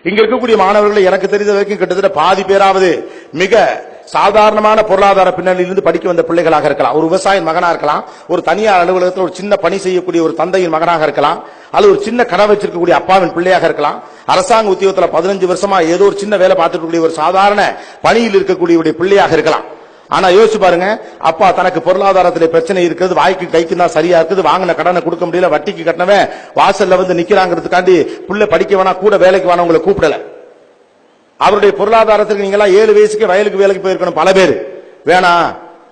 இங்க இருக்கக்கூடிய மாணவர்கள் எனக்கு தெரிந்த வரைக்கும் கிட்டத்தட்ட பாதி பேராவது மிக சாதாரணமான பொருளாதார பின்னணியிலிருந்து படிக்க வந்த பிள்ளைகளாக இருக்கலாம். ஒரு விவசாயின் மகனா இருக்கலாம், ஒரு தனியார் அலுவலகத்தில் ஒரு சின்ன பணி செய்யக்கூடிய ஒரு தந்தையின் மகனாக இருக்கலாம், அல்லது ஒரு சின்ன கடை வச்சிருக்கக்கூடிய அப்பாவின் பிள்ளையாக இருக்கலாம், அரசாங்க உத்தியோகத்தில் 15 வருஷமா ஏதோ ஒரு சின்ன வேலை பார்த்துக்கூடிய ஒரு சாதாரண பணியில் இருக்கக்கூடிய பிள்ளையாக இருக்கலாம். ஆனா யோசிச்சு பாருங்க, அப்பா தனக்கு பொருளாதாரத்திலே பிரச்சனை இருக்கிறது, வாய்க்கு கைக்கு தான் சரியா இருக்குது, வாங்கின கடனை கொடுக்க முடியல, வட்டிக்கு கட்டினவன் வாசல்ல வந்து நிக்கிறாங்கிறதுக்காண்டி பிள்ளை படிக்க வேணா, கூட வேலைக்கு வேணா உங்களை கூப்பிடல. அவருடைய பொருளாதாரத்துக்கு நீங்க எல்லாம் 7 வயசுக்கு வயலுக்கு வேலைக்கு போயிருக்கணும். பல பேர் வேணா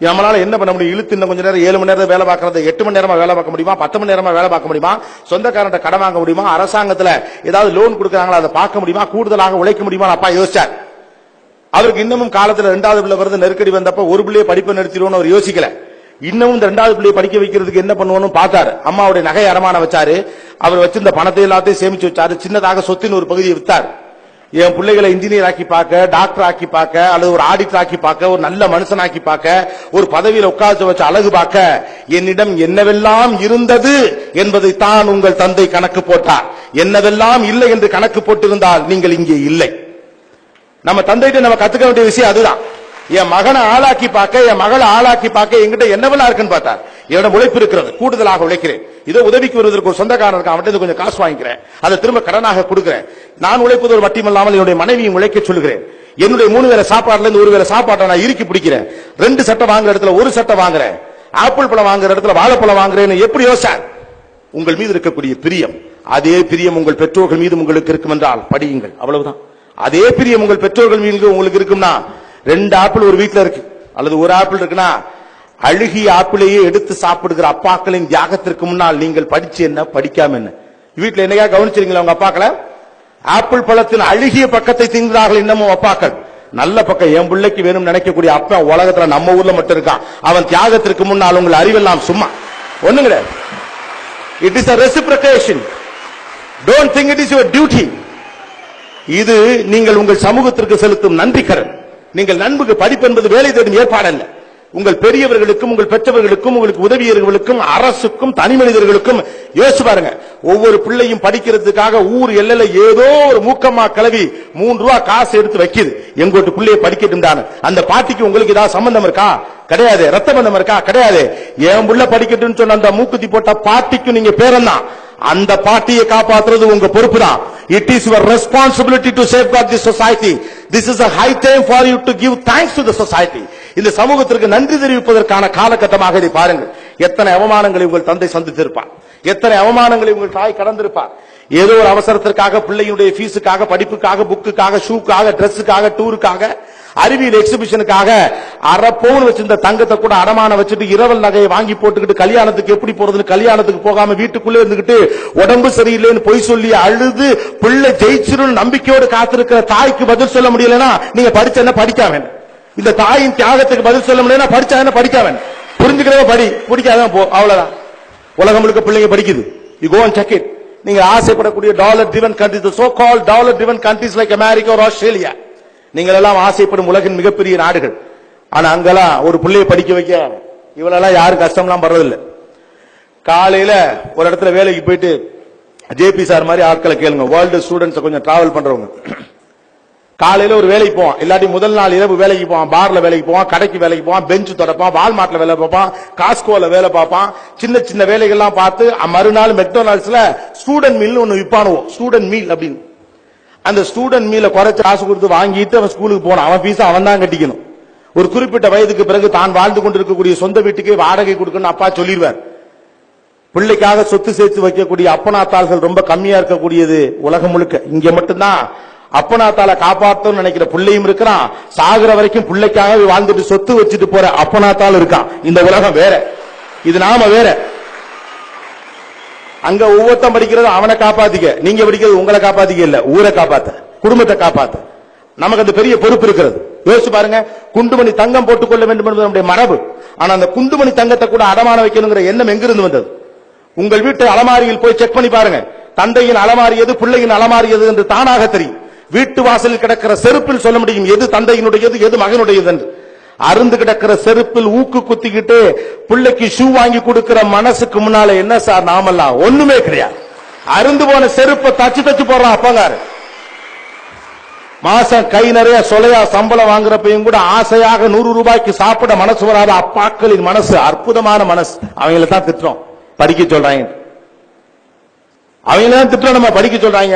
நம்மளால என்ன பண்ண முடியும், இழுத்து இன்னும் கொஞ்ச நேரம் 7 மணி நேரம் வேலை பார்க்கறது 8 மணி நேரமா வேலை பார்க்க முடியுமா, 10 மணி நேரமா வேலை பார்க்க முடியுமா, சொந்தக்காரன் கடன் வாங்க முடியுமா, அரசாங்கத்துல ஏதாவது லோன் கொடுக்கறாங்களா அதை பார்க்க முடியுமா, கூடுதலாக உழைக்க முடியுமா அப்பா யோசிச்சார். அவருக்கு இன்னமும் காலத்துல 2வது பிள்ளை வருது, நெருக்கடி வந்தப்ப ஒரு பிள்ளையை படிப்பை நிறுத்திடுவோம் அவர் யோசிக்கல. இன்னமும் இந்த 2வது பிள்ளையை படிக்க வைக்கிறதுக்கு என்ன பண்ணுவோம்னு பார்த்தாரு. அம்மாவுடைய நகை அடமான வச்சாரு, அவர் வச்சிருந்த பணத்தை எல்லாத்தையும் சேமிச்சு வச்சாரு, சின்னதாக சொத்தின் ஒரு பகுதியை வித்தார். என் பிள்ளைகளை இன்ஜினியர் ஆக்கி பார்க்க, டாக்டர் ஆக்கி பார்க்க, அல்லது ஒரு ஆடிட்டர் ஆக்கி பார்க்க, ஒரு நல்ல மனுஷன் ஆக்கி பார்க்க, ஒரு பதவியில் உட்கார்ந்து வச்சு அழகு பார்க்க என்னிடம் என்னவெல்லாம் இருந்தது என்பதை தான் உங்கள் தந்தை கணக்கு போட்டார். என்னவெல்லாம் இல்லை என்று கணக்கு போட்டிருந்தால் நீங்கள் இங்கே இல்லை. நம்ம தந்தைகிட்ட நம்ம கத்துக்க வேண்டிய விஷயம் அதுதான். என் மகனை ஆளாக்கி பார்க்க, என் மகளை ஆளாக்கி பார்க்க என்கிட்ட என்னவெல்லாம் இருக்குன்னு பார்த்தார். என்னோட உழைப்பு இருக்கிறது, கூடுதலாக உழைக்கிறேன், இதோ உதவிக்கு வருவதற்கு ஒரு சொந்தக்காரன் இருக்கான், அவன்கிட்ட கொஞ்சம் காசு வாங்கிக்கிறேன், அதை திரும்ப கடனாக கொடுக்கிறேன். நான் உழைப்பது ஒரு மட்டுமல்லாமல் என்னுடைய மனைவியும் உழைக்க சொல்லுகிறேன். என்னுடைய 3 வேளை சாப்பாடுல இருந்து 1 வேளை சாப்பாட்டை நான் இறுக்கி பிடிக்கிறேன். 2 சட்டை வாங்குற இடத்துல 1 சட்டை வாங்குறேன், ஆப்பிள் பழம் வாங்குற இடத்துல வாழைப்பழம் வாங்குறேன்னு எப்படி யோசிச்சார்? உங்கள் மீது இருக்கக்கூடிய பிரியம், அதே பிரியம் உங்கள் பெற்றோர்கள் மீது உங்களுக்கு இருக்கும் என்றால் படியுங்கள், அவ்வளவுதான். அதே பிரியம் உங்கள் பெற்றோர்கள் மீது உங்களுக்கு இருக்கும்னா, 2 ஆப்பிள் ஒரு வீட்டுல இருக்கு அல்லது 1 ஆப்பிள் இருக்குன்னா, அழுகிய ஆப்பிளையே எடுத்து சாப்பிடுகிற அப்பாக்களின் தியாகத்திற்கு முன்னால் நீங்கள் படிச்சு என்ன படிக்காம என்ன? வீட்டுல என்னையா கவனிச்சிருங்களா உங்க அப்பாக்களை? ஆப்பிள் பழத்தின் அழுகிய பக்கத்தை திங்கிறார்கள் இன்னமும் அப்பாக்கள். நல்ல பக்கம் என் பிள்ளைக்கு வேணும் நினைக்கக்கூடிய அப்பா உலகத்துல நம்ம ஊர்ல மட்டும் இருக்கான். அவன் தியாகத்திற்கு முன்னால் உங்கள் அறிவெல்லாம் சும்மா ஒண்ணும் கிடையாது. It is a reciprocation. Don't think it is your duty. இது நீங்கள் உங்கள் சமூகத்திற்கு செலுத்தும் நன்றி கடன். நீங்கள் நண்புக்கு படிப்பு என்பது வேலை தேடும் ஏற்பாடு அல்ல. உங்கள் பெரியவர்களுக்கும் உங்கள் பெற்றவர்களுக்கும் உங்களுக்கு உதவியவர்களுக்கும் அரசுக்கும் தனி மனிதர்களுக்கும் யோசிச்சு பாருங்க. ஒவ்வொரு பிள்ளையும் படிக்கிறதுக்காக ஊர் எல்லையில ஏதோ ஒரு மூக்கம்மா கிளவி 3 ரூபா காசு எடுத்து வைக்குது, எங்கோட்டு பிள்ளைய படிக்கட்டும். அந்த பாட்டிக்கு உங்களுக்கு ஏதாவது சம்பந்தம் இருக்கா? கிடையாது. ரத்த பந்தம் இருக்கா? கிடையாது. என் புள்ள படிக்கட்டும் சொன்ன அந்த மூக்குத்தி போட்ட பாட்டிக்கும் நீங்க பேரந்தான். அந்த பாட்டியை காப்பாற்றுறது உங்க பொறுப்பு தான். It is your responsibility to safeguard this society. This is a high time for you to give thanks to the society. இந்த சமூகத்திற்கு நன்றி தெரிவிப்பதற்கான காலகட்டமாக இதை பாருங்கள். எத்தனை அவமானங்களை உங்கள் தந்தை சந்தித்திருப்பார், எத்தனை அவமானங்களை உங்கள் தாய் கடந்திருப்பார். ஏதோ ஒரு அவசரத்திற்காக, பிள்ளையுடைய ஃபீஸுக்காக, படிப்புக்காக, புக்குக்காக, ஷூக்காக, டிரெஸ்ஸுக்காக, டூருக்காக, அறிவியல் எக்ஸிபிஷனுக்காக 1/2 பவுன் வச்சிருந்த தங்கத்தை கூட அடமான வச்சுட்டு இரவல் நகையை வாங்கி போட்டுக்கிட்டு கல்யாணத்துக்கு எப்படி போறதுன்னு கல்யாணத்துக்கு போகாம வீட்டுக்குள்ளே இருந்துகிட்டு உடம்பு சரியில்லைன்னு பொய் சொல்லி அழுது பிள்ளை ஜெயிச்சிரும் நம்பிக்கையோடு காத்திருக்கிற தாய்க்கு பதில் சொல்ல முடியலன்னா நீங்க படிச்ச என்ன படிக்காம? இந்த தாயின் தியாகத்துக்கு பதில் சொல்ல முடியல படிச்சா என்ன படிக்காம? புரிஞ்சுக்கிறவங்க படி, பிடிக்காதான் போ, அவ்வளவுதான். உலகம் முழுக்க பிள்ளைங்க படிக்குது. You go and check it. நீங்க ஆசைப்படக்கூடிய dollar driven countries, so called dollar driven countries like America or Australia, நீங்கள் எல்லாம் ஆசைப்படும் உலகின் மிகப்பெரிய நாடுகள். ஆனா அங்கெல்லாம் ஒரு பிள்ளையை படிக்க வைக்க இவளெல்லாம் யாரும் கஷ்டம்லாம் படுறதில்லை. காலையில ஒரு இடத்துல வேலைக்கு போயிட்டு ஜேபி சார் மாதிரி ஆட்களை கேளுங்க, வேர்ல்டு ஸ்டூடெண்ட்ஸ் கொஞ்சம் டிராவல் பண்றவங்க. காலையில ஒரு வேலைக்கு போவான், இல்லாட்டி முதல் நாள் இரவு வேலைக்கு போவான், பார்ல வேலைக்கு போவான், கடைக்கு வேலைக்கு போவான், பெஞ்சு தொடப்பான், வால்மார்ட்ல வேலை பார்ப்பான், காஸ்கோல வேலை பார்ப்பான், சின்ன சின்ன வேலைகள்லாம் பார்த்து மறுநாள் மெக்டொனால்ட்ஸ்ல ஸ்டூடெண்ட் மீல் ஒன்னு விற்பானுவோம், ஸ்டூடெண்ட் மீல் அப்படின்னு. அந்த ஸ்டூடெண்ட் மீல குறைச்சு காசு கொடுத்து வாங்கிட்டு அவன் ஸ்கூலுக்கு போனான். அவன் பீஸ் அவன் தான் கட்டிக்கணும். ஒரு குறிப்பிட்ட வயதுக்கு பிறகு தான் வாழ்ந்து கொண்டிருக்கக்கூடிய சொந்த வீட்டுக்கு வாடகை கொடுக்கணும் அப்பா சொல்லிடுவார். பிள்ளைக்காக சொத்து சேர்த்து வைக்கக்கூடிய அப்பனாத்தாள்கள் ரொம்ப கம்மியா இருக்கக்கூடியது உலகம் முழுக்க. இங்க மட்டும்தான் அப்பனாத்தால காப்பாற்றணும்னு நினைக்கிற பிள்ளையும் இருக்கிறான், சாகுற வரைக்கும் பிள்ளைக்காக வாழ்ந்துட்டு சொத்து வச்சுட்டு போற அப்பனாத்தால் இருக்கான். இந்த உலகம் வேற, இது நாம வேற. அங்க ஒவ்வொருத்தம் படிக்கிறது அவனை காப்பாத்திக்க, நீங்க படிக்கிறது உங்களை காப்பாத்திக்க இல்ல, ஊரை காப்பாத்த, குடும்பத்தை காப்பாத்த. நமக்கு அந்த பெரிய பொறுப்பு இருக்கிறது. யோசிச்சு பாருங்க, குண்டுமணி தங்கம் போட்டுக் கொள்ள வேண்டும் என்பது நம்முடைய மரபு. ஆனா அந்த குண்டுமணி தங்கத்தை கூட அடமான வைக்கணுங்கிற எண்ணம் எங்கிருந்து வந்தது? உங்கள் வீட்டு அலமாரியில் போய் செக் பண்ணி பாருங்க. தந்தையின் அலமாரி எது, பிள்ளையின் அலமாரி எது என்று தானாக தெரியும். வீட்டு வாசலில் கிடக்கிற செருப்பில் சொல்ல முடியும் எது தந்தையினுடையது எது மகனுடையது என்று. அருந்து கிடக்கிற செருப்பில் ஊக்கு குத்திக்கிட்டு பிள்ளைக்கு ஷூ வாங்கி கொடுக்கிற மனசுக்கு முன்னால என்ன சார் நாமெல்லாம் ஒண்ணுமே கிடையாது. அருந்து போன செருப்பை தச்சு தச்சு போடுறான் அப்பங்காரு. மாசம் கை நிறைய சொலையா சம்பளம் வாங்குறப்பையும் கூட ஆசையாக 100 ரூபாய்க்கு சாப்பிட மனசு வராத அப்பாக்களின் மனசு அற்புதமான மனசு. அவங்கள தான் திட்டுறோம், படிக்க சொல்றாங்க. அவங்கள தான் திட்டுறோம், நம்ம படிக்க சொல்றாங்க.